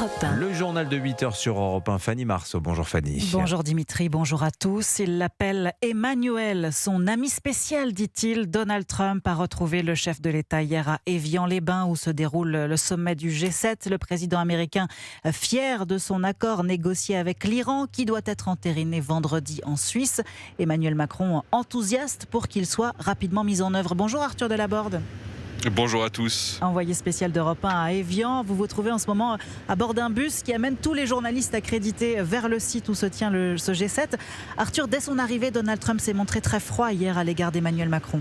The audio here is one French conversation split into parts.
Europe 1. Le journal de 8h sur Europe 1, Fanny Marceau. Bonjour Fanny. Bonjour Dimitri, bonjour à tous. Il l'appelle Emmanuel, son ami spécial, dit-il. Donald Trump a retrouvé le chef de l'État hier à Évian-les-Bains où se déroule le sommet du G7. Le président américain fier de son accord négocié avec l'Iran qui doit être entériné vendredi en Suisse. Emmanuel Macron enthousiaste pour qu'il soit rapidement mis en œuvre. Bonjour Arthur Delaborde. Bonjour à tous. Envoyé spécial d'Europe 1 à Évian, vous vous trouvez en ce moment à bord d'un bus qui amène tous les journalistes accrédités vers le site où se tient ce G7. Arthur, dès son arrivée, Donald Trump s'est montré très froid hier à l'égard d'Emmanuel Macron.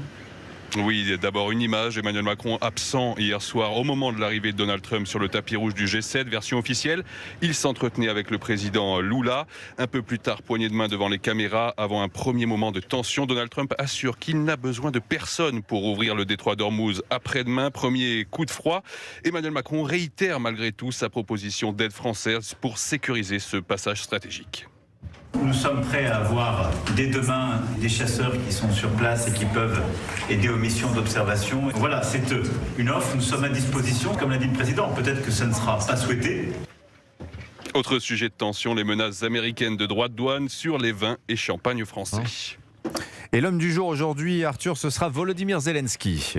Oui, d'abord une image, Emmanuel Macron absent hier soir au moment de l'arrivée de Donald Trump sur le tapis rouge du G7, version officielle. Il s'entretenait avec le président Lula. Un peu plus tard, poignée de main devant les caméras, avant un premier moment de tension. Donald Trump assure qu'il n'a besoin de personne pour ouvrir le détroit d'Ormuz après-demain. Premier coup de froid. Emmanuel Macron réitère malgré tout sa proposition d'aide française pour sécuriser ce passage stratégique. Nous sommes prêts à avoir dès demain des chasseurs qui sont sur place et qui peuvent aider aux missions d'observation. Voilà, c'est une offre, nous sommes à disposition, comme l'a dit le président. Peut-être que ça ne sera pas souhaité. Autre sujet de tension, les menaces américaines de droits de douane sur les vins et champagnes français. Et l'homme du jour aujourd'hui, Arthur, ce sera Volodymyr Zelensky.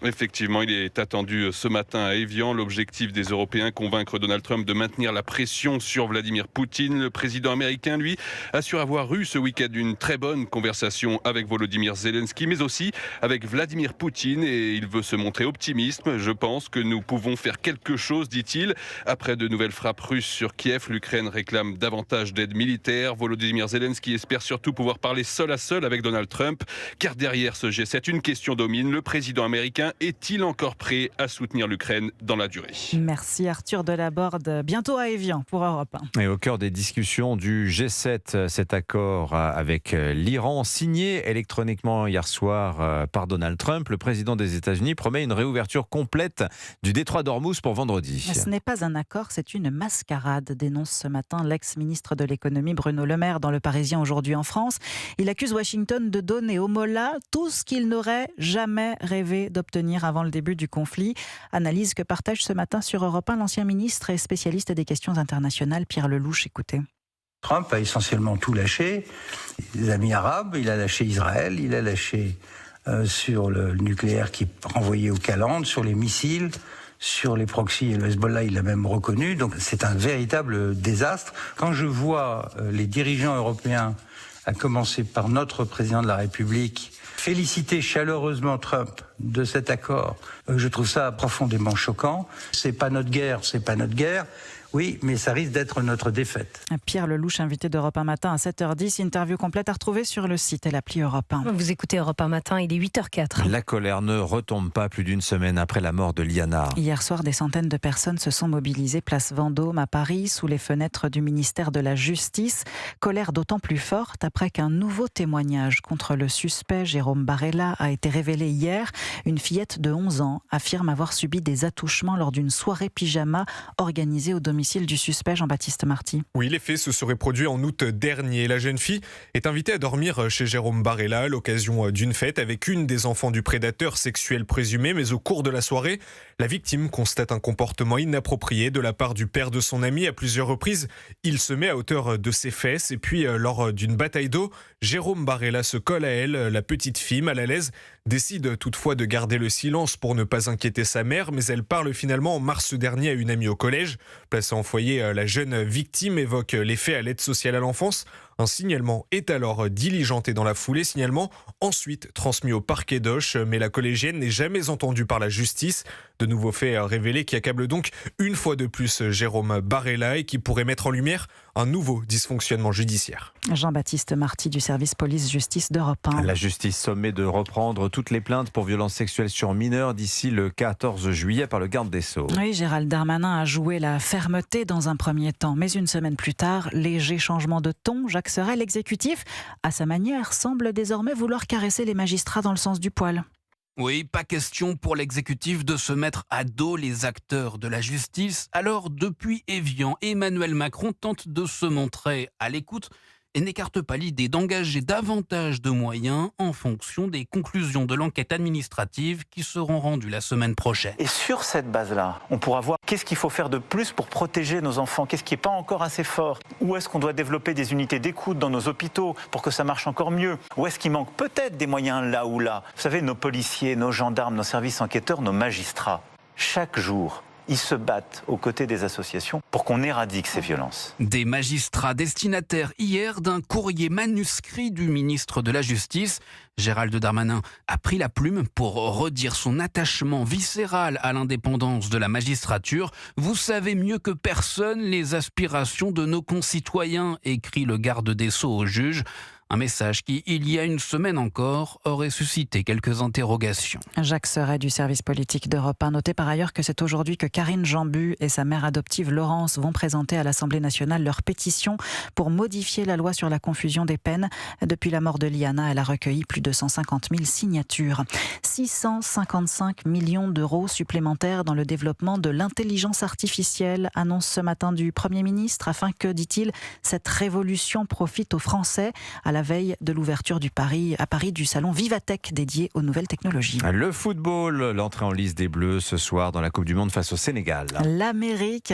Effectivement, il est attendu ce matin à Évian. L'objectif des Européens, convaincre Donald Trump de maintenir la pression sur Vladimir Poutine. Le président américain, lui, assure avoir eu ce week-end une très bonne conversation avec Volodymyr Zelensky, mais aussi avec Vladimir Poutine. Et il veut se montrer optimiste. Je pense que nous pouvons faire quelque chose, dit-il. Après de nouvelles frappes russes sur Kiev, l'Ukraine réclame davantage d'aide militaire. Volodymyr Zelensky espère surtout pouvoir parler seul à seul avec Donald Trump. Car derrière ce G7, une question domine. Le président américain est-il encore prêt à soutenir l'Ukraine dans la durée? Merci Arthur Delaborde. Bientôt à Évian pour Europe 1. Et au cœur des discussions du G7, cet accord avec l'Iran, signé électroniquement hier soir par Donald Trump, le président des États-Unis promet une réouverture complète du détroit d'Ormuz pour vendredi. Ce n'est pas un accord, c'est une mascarade, dénonce ce matin l'ex-ministre de l'économie Bruno Le Maire dans Le Parisien aujourd'hui en France. Il accuse Washington de donner aux mollahs tout ce qu'il n'aurait jamais rêvé d'obtenir avant le début du conflit. Analyse que partage ce matin sur Europe 1 l'ancien ministre et spécialiste des questions internationales Pierre Lelouch. Écoutez. Trump a essentiellement tout lâché. Les amis arabes, il a lâché Israël, il a lâché sur le nucléaire qui est renvoyé au calendes, sur les missiles, sur les proxys et le Hezbollah, il l'a même reconnu. Donc c'est un véritable désastre. Quand je vois les dirigeants européens, à commencer par notre président de la République, féliciter chaleureusement Trump de cet accord, je trouve ça profondément choquant. C'est pas notre guerre, c'est pas notre guerre. Oui, mais ça risque d'être notre défaite. Pierre Lelouch, invité d'Europe 1 Matin à 7h10. Interview complète à retrouver sur le site et l'appli Europe 1. Vous écoutez Europe 1 Matin, il est 8h04. La colère ne retombe pas plus d'une semaine après la mort de Liana. Hier soir, des centaines de personnes se sont mobilisées place Vendôme à Paris, sous les fenêtres du ministère de la Justice. Colère d'autant plus forte après qu'un nouveau témoignage contre le suspect Jérôme Barella a été révélé hier. Une fillette de 11 ans affirme avoir subi des attouchements lors d'une soirée pyjama organisée au domicile du suspect Jean-Baptiste Marty. Oui, les faits se seraient produits en août dernier. La jeune fille est invitée à dormir chez Jérôme Barella à l'occasion d'une fête avec une des enfants du prédateur sexuel présumé. Mais au cours de la soirée, la victime constate un comportement inapproprié de la part du père de son ami à plusieurs reprises. Il se met à hauteur de ses fesses et puis lors d'une bataille d'eau, Jérôme Barella se colle à elle. La petite fille, mal à l'aise, décide toutefois de garder le silence pour ne pas inquiéter sa mère, mais elle parle finalement en mars dernier à une amie au collège. Placée en foyer, la jeune victime évoque les faits à l'aide sociale à l'enfance. Un signalement est alors diligenté dans la foulée, signalement ensuite transmis au parquet d'Auch, mais la collégienne n'est jamais entendue par la justice. De nouveaux faits révélés qui accablent donc une fois de plus Jérôme Barella et qui pourraient mettre en lumière un nouveau dysfonctionnement judiciaire. Jean-Baptiste Marty du service police-justice d'Europe 1. La justice sommet de reprendre toutes les plaintes pour violences sexuelles sur mineurs d'ici le 14 juillet par le garde des Sceaux. Oui, Gérald Darmanin a joué la fermeté dans un premier temps, mais une semaine plus tard, léger changement de ton. Jacques Sorel, l'exécutif, à sa manière, semble désormais vouloir caresser les magistrats dans le sens du poil. Oui, pas question pour l'exécutif de se mettre à dos les acteurs de la justice. Alors, depuis Évian, Emmanuel Macron tente de se montrer à l'écoute et n'écarte pas l'idée d'engager davantage de moyens en fonction des conclusions de l'enquête administrative qui seront rendues la semaine prochaine. Et sur cette base-là, on pourra voir qu'est-ce qu'il faut faire de plus pour protéger nos enfants, qu'est-ce qui n'est pas encore assez fort, où est-ce qu'on doit développer des unités d'écoute dans nos hôpitaux pour que ça marche encore mieux, où est-ce qu'il manque peut-être des moyens là ou là. Vous savez, nos policiers, nos gendarmes, nos services enquêteurs, nos magistrats, chaque jour, ils se battent aux côtés des associations pour qu'on éradique ces violences. Des magistrats destinataires hier d'un courrier manuscrit du ministre de la Justice. Gérald Darmanin a pris la plume pour redire son attachement viscéral à l'indépendance de la magistrature. Vous savez mieux que personne les aspirations de nos concitoyens, écrit le garde des Sceaux au juge. Un message qui, il y a une semaine encore, aurait suscité quelques interrogations. Jacques Serret du service politique d'Europe 1. Notez par ailleurs que c'est aujourd'hui que Karine Jean-Bu et sa mère adoptive Laurence vont présenter à l'Assemblée nationale leur pétition pour modifier la loi sur la confusion des peines. Depuis la mort de Liana, elle a recueilli plus de 150 000 signatures. 655 millions d'euros supplémentaires dans le développement de l'intelligence artificielle, annonce ce matin du Premier ministre, afin que, dit-il, cette révolution profite aux Français. À la veille de l'ouverture à Paris du salon Vivatech dédié aux nouvelles technologies. Le football, l'entrée en lice des Bleus ce soir dans la Coupe du Monde face au Sénégal. L'Amérique,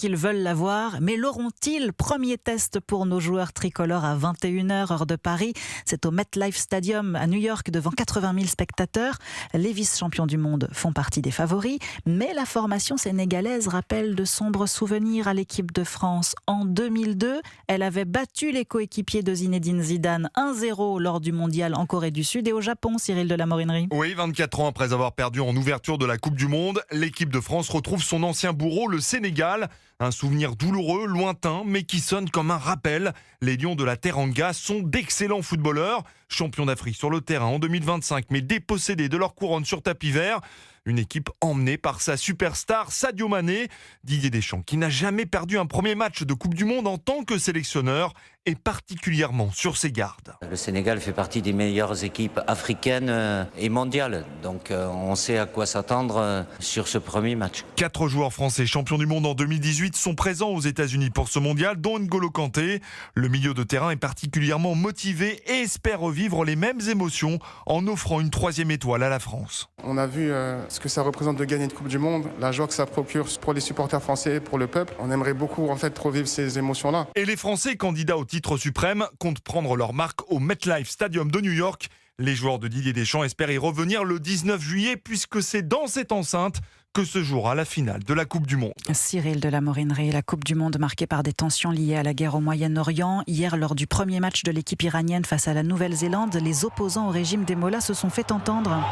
ils veulent la voir, mais l'auront-ils? Premier test pour nos joueurs tricolores à 21h heure de Paris. C'est au MetLife Stadium à New York devant 80 000 spectateurs. Les vice-champions du monde font partie des favoris, mais la formation sénégalaise rappelle de sombres souvenirs à l'équipe de France. En 2002, elle avait battu les coéquipiers de Zinedine Zidane 1-0 lors du mondial en Corée du Sud et au Japon, Cyril de la Morinerie. Oui, 24 ans après avoir perdu en ouverture de la Coupe du Monde, l'équipe de France retrouve son ancien bourreau, le Sénégal. Un souvenir douloureux, lointain, mais qui sonne comme un rappel. Les Lions de la Teranga sont d'excellents footballeurs, champions d'Afrique sur le terrain en 2025, mais dépossédés de leur couronne sur tapis vert. Une équipe emmenée par sa superstar Sadio Mané. Didier Deschamps, qui n'a jamais perdu un premier match de Coupe du Monde en tant que sélectionneur, est particulièrement sur ses gardes. Le Sénégal fait partie des meilleures équipes africaines et mondiales. Donc on sait à quoi s'attendre sur ce premier match. 4 joueurs français champions du monde en 2018 sont présents aux États-Unis pour ce mondial, dont N'Golo Kanté. Le milieu de terrain est particulièrement motivé et espère revivre les mêmes émotions en offrant une 3e étoile à la France. On a vu ce que ça représente de gagner une Coupe du Monde, la joie que ça procure pour les supporters français et pour le peuple. On aimerait beaucoup revivre ces émotions-là. Et les Français candidats au titre suprême comptent prendre leur marque au MetLife Stadium de New York. Les joueurs de Didier Deschamps espèrent y revenir le 19 juillet puisque c'est dans cette enceinte que se jouera la finale de la Coupe du Monde. Cyril de la Morinerie, la Coupe du Monde marquée par des tensions liées à la guerre au Moyen-Orient. Hier, lors du premier match de l'équipe iranienne face à la Nouvelle-Zélande, les opposants au régime des Mollahs se sont fait entendre.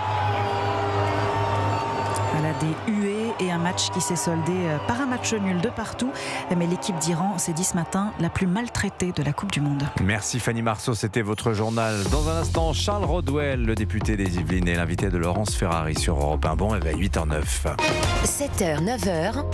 Elle a des huées et un match qui s'est soldé par un match nul de partout. Mais l'équipe d'Iran s'est dit ce matin la plus maltraitée de la Coupe du Monde. Merci Fanny Marceau, c'était votre journal. Dans un instant, Charles Rodwell, le député des Yvelines et l'invité de Laurence Ferrari sur Europe 1. Bon réveil, 8h09. 7h, 9h.